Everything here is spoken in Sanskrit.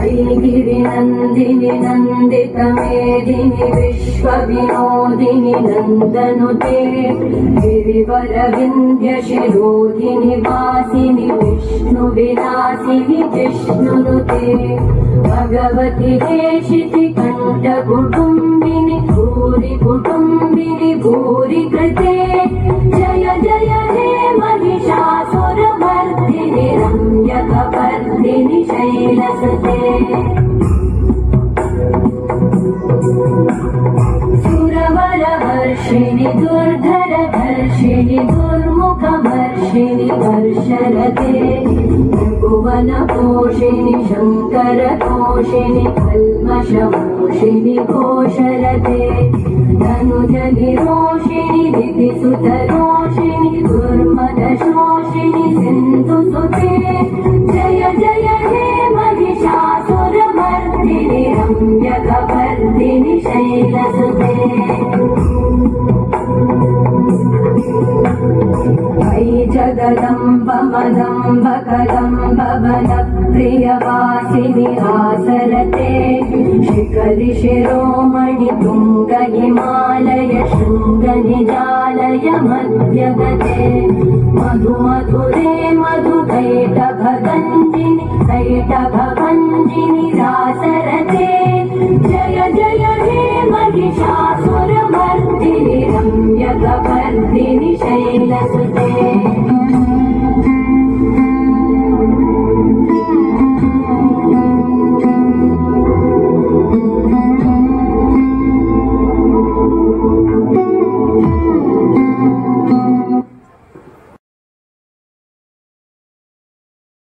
गिरिनन्दिनि नन्दितमेदिनि विश्वविनोदिनि नन्दनुते गिरिवरविन्द्यशिरोधिनि वासिनि विष्णुविलासिनि जिष्णुनुते भगवति हेशिति कण्ठकुटुम्बिनि भूरि कुटुम्बिनि भूरि कृते जय जय हे महिषासुरमर्दिनि रम्यकपर्दिनि शैलसुते सुरवरवर्षिणि दुर्धरधर्षिणि दुर्मुखमर्षिणि वर्षरते भुवनपोषिणि शङ्करतोषिणि कल्मषमोषिणि घोषरते धनुजनिरोषिणि दितिसुतरोषिणि दुर्मदशोषिणि सिन्धुसुते जय जय हे महिषासुरमर्दिनि रम्यकपर्दिनि शैलसुते अयि जगदम्ब मदम्ब कदम्ब वनप्रियवासिनि हासरते शिखरि शिरोमणि तुङ्ग हिमालय शृङ्ग निजालय मध्यगते मधुमधुरे मधुकैटभगञ्जिनि कैटभभञ्जिनि रासरते जय जय हे महिषासुरमर्दिनि रम्यकपर्दिनि शैलसुते